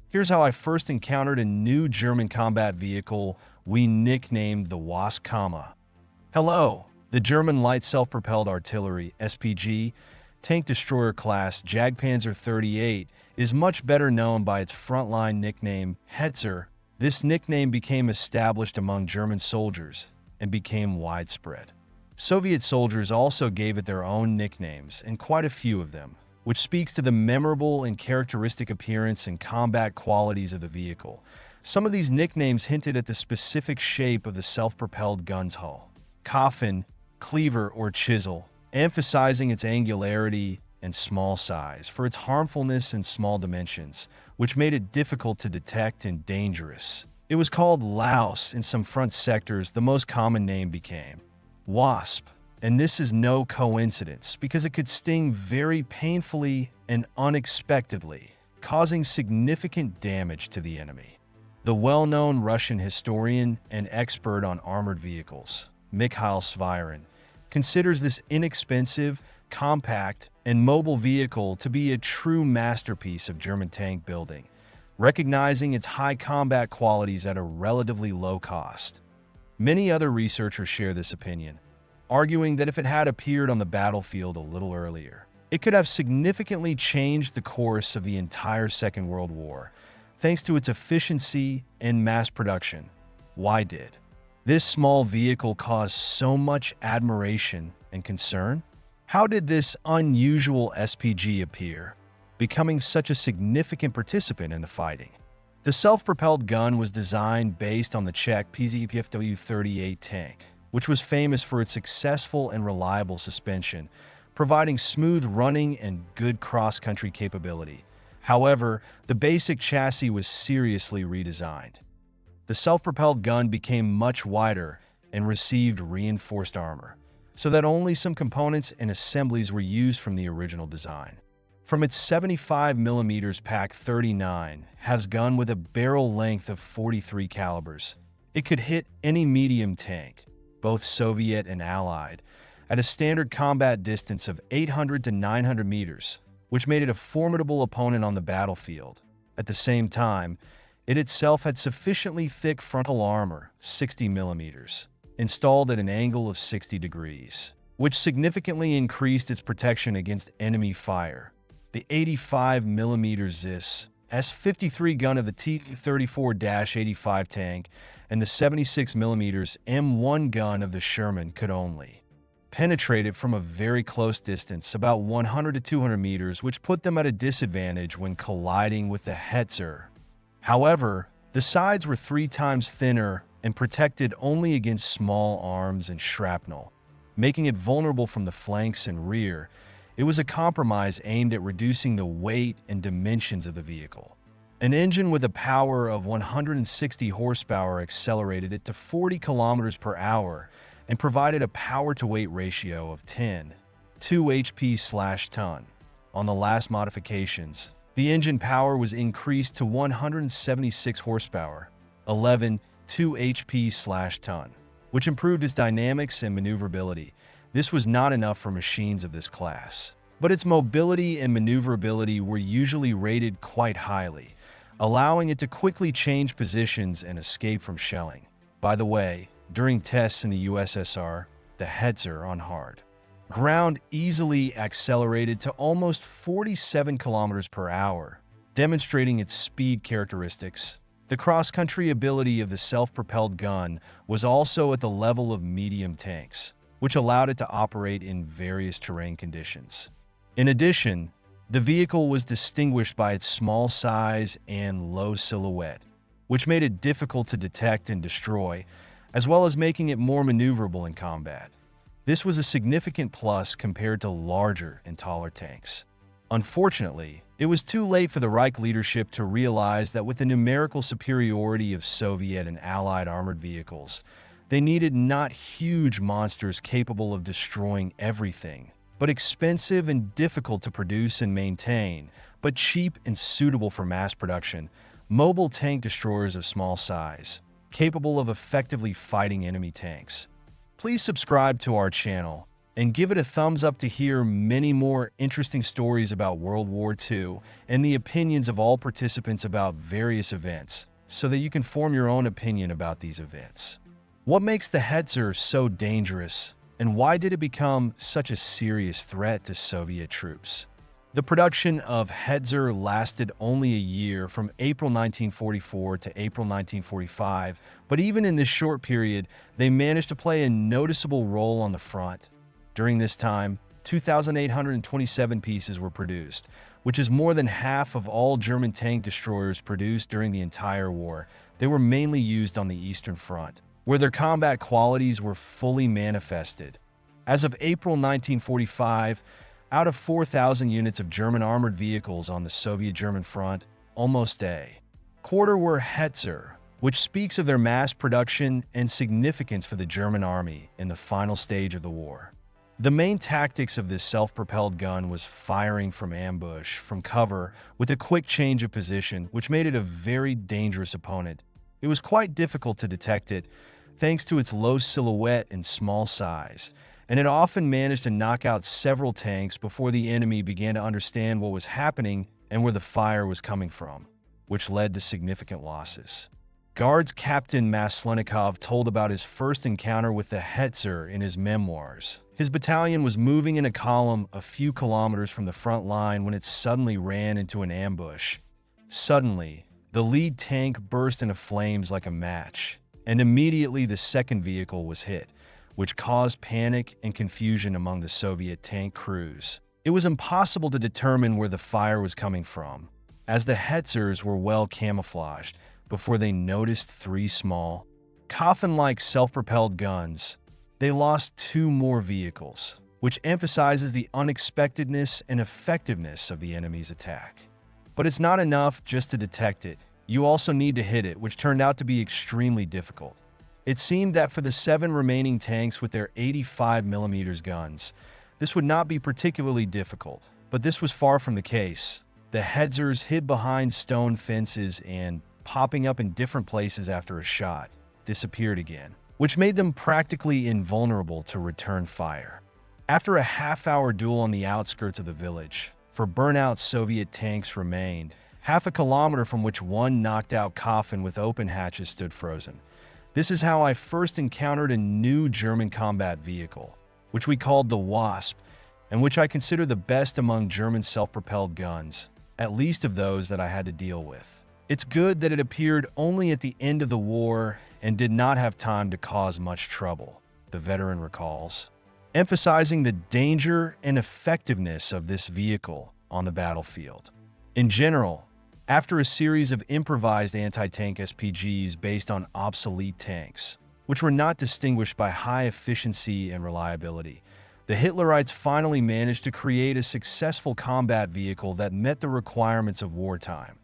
Here's how I first encountered a new German combat vehicle we nicknamed the Wasp. Hello, the German Light Self-Propelled Artillery (SPG) tank destroyer class Jagdpanzer 38 is much better known by its frontline nickname Hetzer. This nickname became established among German soldiers and became widespread. Soviet soldiers also gave it their own nicknames, and quite a few of them, which speaks to the memorable and characteristic appearance and combat qualities of the vehicle. Some of these nicknames hinted at the specific shape of the self-propelled gun's hull, coffin, cleaver, or chisel, emphasizing its angularity and small size for its harmfulness and small dimensions, which made it difficult to detect and dangerous. It was called Laos in some front sectors. The most common name became Wasp, and this is no coincidence because it could sting very painfully and unexpectedly, causing significant damage to the enemy. The well-known Russian historian and expert on armored vehicles, Mikhail Svyrin, considers this inexpensive, compact, and mobile vehicle to be a true masterpiece of German tank building, recognizing its high combat qualities at a relatively low cost. Many other researchers share this opinion, arguing that if it had appeared on the battlefield a little earlier, it could have significantly changed the course of the entire Second World War, thanks to its efficiency and mass production. Why did this small vehicle cause so much admiration and concern? How did this unusual SPG appear, becoming such a significant participant in the fighting? The self-propelled gun was designed based on the Czech PZPFW-38 tank, which was famous for its successful and reliable suspension, providing smooth running and good cross-country capability. However, the basic chassis was seriously redesigned. The self-propelled gun became much wider and received reinforced armor, so that only some components and assemblies were used from the original design. From its 75mm Pak 39 has gun with a barrel length of 43 calibers. It could hit any medium tank, both Soviet and Allied, at a standard combat distance of 800 to 900 meters, which made it a formidable opponent on the battlefield. At the same time, it itself had sufficiently thick frontal armor, 60mm, installed at an angle of 60 degrees, which significantly increased its protection against enemy fire. The 85mm ZIS S-53 gun of the T-34-85 tank and the 76mm M1 gun of the Sherman could only penetrate it from a very close distance, about 100 to 200 meters, which put them at a disadvantage when colliding with the Hetzer. However, the sides were 3 times thinner and protected only against small arms and shrapnel, making it vulnerable from the flanks and rear. It was a compromise aimed at reducing the weight and dimensions of the vehicle. An engine with a power of 160 horsepower accelerated it to 40 kilometers per hour and provided a power-to-weight ratio of 10, 2 HP/ton. On the last modifications, the engine power was increased to 176 horsepower, 11, 2 HP/ton, which improved its dynamics and maneuverability. This was not enough for machines of this class, but its mobility and maneuverability were usually rated quite highly, allowing it to quickly change positions and escape from shelling. By the way, during tests in the USSR, the Hetzer on hard ground easily accelerated to almost 47 kilometers per hour, demonstrating its speed characteristics. The cross-country ability of the self-propelled gun was also at the level of medium tanks, which allowed it to operate in various terrain conditions. In addition, the vehicle was distinguished by its small size and low silhouette, which made it difficult to detect and destroy, as well as making it more maneuverable in combat. This was a significant plus compared to larger and taller tanks. Unfortunately, it was too late for the Reich leadership to realize that with the numerical superiority of Soviet and Allied armored vehicles, they needed not huge monsters capable of destroying everything, but expensive and difficult to produce and maintain, but cheap and suitable for mass production, mobile tank destroyers of small size, capable of effectively fighting enemy tanks. Please subscribe to our channel and give it a thumbs up to hear many more interesting stories about World War II and the opinions of all participants about various events, so that you can form your own opinion about these events. What makes the Hetzer so dangerous, and why did it become such a serious threat to Soviet troops? The production of Hetzer lasted only a year, from April 1944 to April 1945, but even in this short period, they managed to play a noticeable role on the front. During this time, 2,827 pieces were produced, which is more than half of all German tank destroyers produced during the entire war. They were mainly used on the Eastern Front, where their combat qualities were fully manifested. As of April 1945, out of 4,000 units of German armored vehicles on the Soviet-German front, almost a quarter were Hetzer, which speaks of their mass production and significance for the German army in the final stage of the war. The main tactics of this self-propelled gun was firing from ambush, from cover, with a quick change of position, which made it a very dangerous opponent. It was quite difficult to detect it, thanks to its low silhouette and small size, and it often managed to knock out several tanks before the enemy began to understand what was happening and where the fire was coming from, which led to significant losses. Guards Captain Maslenikov told about his first encounter with the Hetzer in his memoirs. His battalion was moving in a column a few kilometers from the front line when it suddenly ran into an ambush. Suddenly, the lead tank burst into flames like a match, and immediately the second vehicle was hit, which caused panic and confusion among the Soviet tank crews. It was impossible to determine where the fire was coming from, as the Hetzers were well camouflaged, before they noticed three small, coffin-like self-propelled guns. They lost two more vehicles, which emphasizes the unexpectedness and effectiveness of the enemy's attack. But it's not enough just to detect it. You also need to hit it, which turned out to be extremely difficult. It seemed that for the 7 remaining tanks with their 85mm guns, this would not be particularly difficult, but this was far from the case. The Hetzers hid behind stone fences and, popping up in different places after a shot, disappeared again, which made them practically invulnerable to return fire. After a half-hour duel on the outskirts of the village, 4 burnout Soviet tanks remained, half a kilometer from which one knocked-out coffin with open hatches stood frozen. This is how I first encountered a new German combat vehicle, which we called the Wasp, and which I consider the best among German self-propelled guns, at least of those that I had to deal with. It's good that it appeared only at the end of the war and did not have time to cause much trouble, the veteran recalls, emphasizing the danger and effectiveness of this vehicle on the battlefield. In general, after a series of improvised anti-tank SPGs based on obsolete tanks, which were not distinguished by high efficiency and reliability, the Hitlerites finally managed to create a successful combat vehicle that met the requirements of wartime,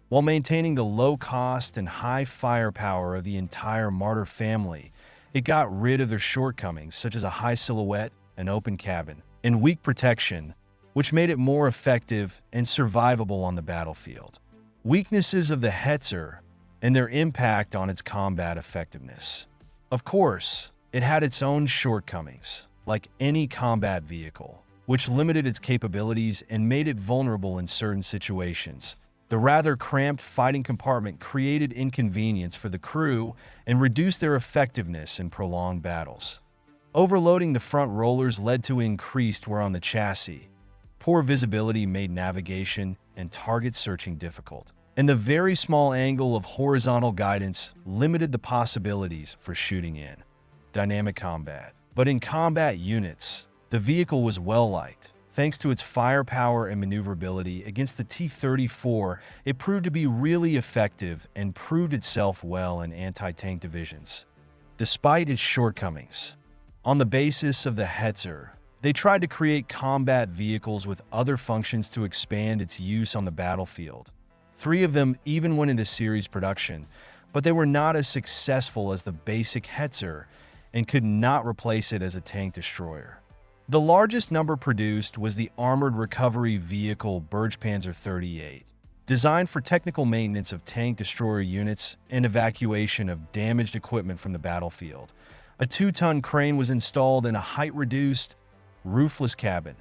while maintaining the low cost and high firepower of the entire Martyr family. It got rid of their shortcomings, such as a high silhouette, an open cabin, and weak protection, which made it more effective and survivable on the battlefield. Weaknesses of the Hetzer and their impact on its combat effectiveness. Of course, it had its own shortcomings, like any combat vehicle, which limited its capabilities and made it vulnerable in certain situations. The rather cramped fighting compartment created inconvenience for the crew and reduced their effectiveness in prolonged battles. Overloading the front rollers led to increased wear on the chassis. Poor visibility made navigation and target searching difficult, and the very small angle of horizontal guidance limited the possibilities for shooting in dynamic combat. But in combat units, the vehicle was well liked. Thanks to its firepower and maneuverability against the T-34, it proved to be really effective and proved itself well in anti-tank divisions. Despite its shortcomings, on the basis of the Hetzer, they tried to create combat vehicles with other functions to expand its use on the battlefield. 3 of them even went into series production, but they were not as successful as the basic Hetzer and could not replace it as a tank destroyer. The largest number produced was the Armored Recovery Vehicle Bergpanzer 38, designed for technical maintenance of tank destroyer units and evacuation of damaged equipment from the battlefield. A 2-ton crane was installed in a height-reduced, roofless cabin,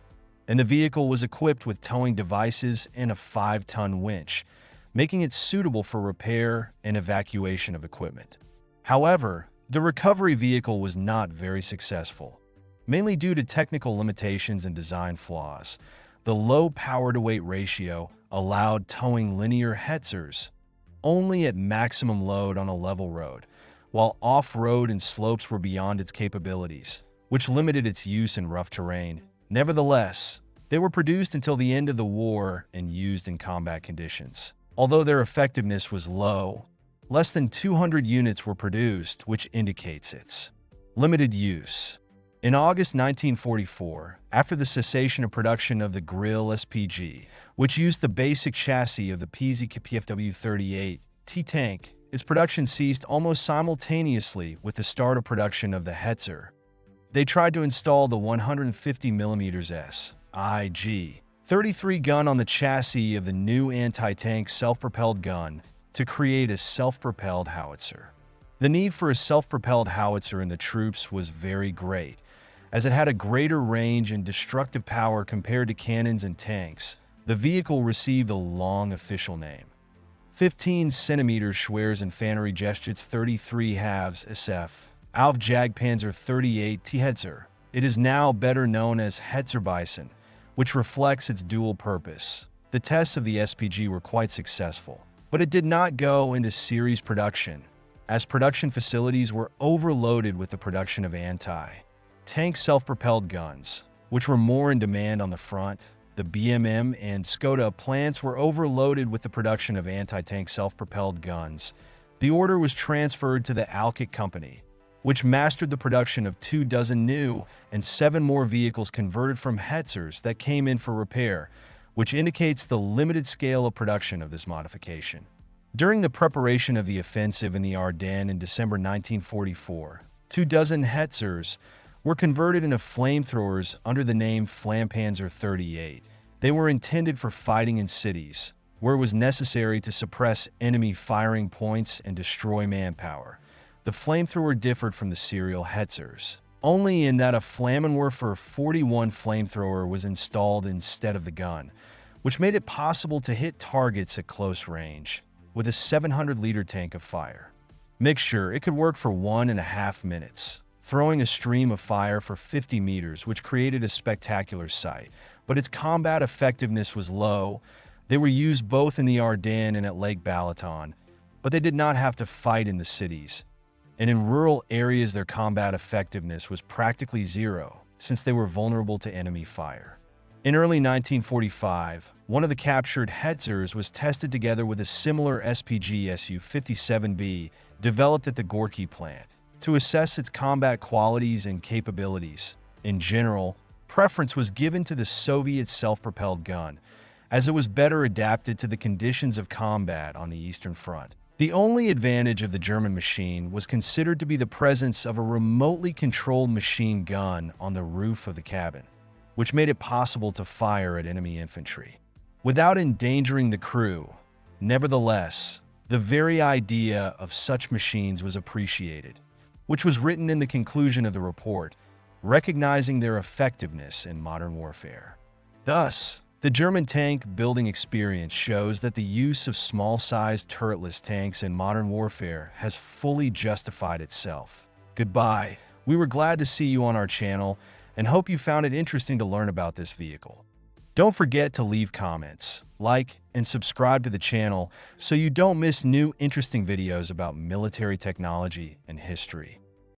and the vehicle was equipped with towing devices and a 5-ton winch, making it suitable for repair and evacuation of equipment. However, the recovery vehicle was not very successful, mainly due to technical limitations and design flaws. The low power-to-weight ratio allowed towing linear Hetzers only at maximum load on a level road, while off-road and slopes were beyond its capabilities, which limited its use in rough terrain. Nevertheless, they were produced until the end of the war and used in combat conditions. Although their effectiveness was low, less than 200 units were produced, which indicates its limited use. In August 1944, after the cessation of production of the Grill SPG, which used the basic chassis of the PZK-PFW-38T tank, its production ceased almost simultaneously with the start of production of the Hetzer. They tried to install the 150mm SIG-33 gun on the chassis of the new anti-tank self-propelled gun to create a self-propelled howitzer. The need for a self-propelled howitzer in the troops was very great, as it had a greater range and destructive power compared to cannons and tanks. The vehicle received a long official name: 15cm Schweres Infanterie Gestütz 33 halves SF auf Jagdpanzer 38T Hetzer. It is now better known as Hetzer Bison, which reflects its dual purpose. The tests of the SPG were quite successful, but it did not go into series production, as production facilities were overloaded with the production of anti-tank self-propelled guns, which were more in demand on the front. The BMM and Skoda plants were overloaded with the production of anti-tank self-propelled guns. The order was transferred to the Alkic Company, which mastered the production of 24 new and 7 more vehicles converted from Hetzers that came in for repair, which indicates the limited scale of production of this modification. During the preparation of the offensive in the Ardennes in December 1944, 24 Hetzers were converted into flamethrowers under the name Flampanzer 38. They were intended for fighting in cities, where it was necessary to suppress enemy firing points and destroy manpower. The flamethrower differed from the serial Hetzers only in that a Flammenwerfer 41 flamethrower was installed instead of the gun, which made it possible to hit targets at close range. With a 700-liter tank of fire mixture, it could work for 1.5 minutes, throwing a stream of fire for 50 meters, which created a spectacular sight. But its combat effectiveness was low. They were used both in the Ardennes and at Lake Balaton, but they did not have to fight in the cities. And in rural areas, their combat effectiveness was practically zero, since they were vulnerable to enemy fire. In early 1945, one of the captured Hetzers was tested together with a similar SPG Su-57B developed at the Gorky plant to assess its combat qualities and capabilities. In general, preference was given to the Soviet self-propelled gun, as it was better adapted to the conditions of combat on the Eastern Front. The only advantage of the German machine was considered to be the presence of a remotely controlled machine gun on the roof of the cabin, which made it possible to fire at enemy infantry without endangering the crew. Nevertheless, the very idea of such machines was appreciated, which was written in the conclusion of the report, recognizing their effectiveness in modern warfare. Thus, the German tank building experience shows that the use of small-sized turretless tanks in modern warfare has fully justified itself. Goodbye. We were glad to see you on our channel and hope you found it interesting to learn about this vehicle. Don't forget to leave comments, like, and subscribe to the channel so you don't miss new interesting videos about military technology and history.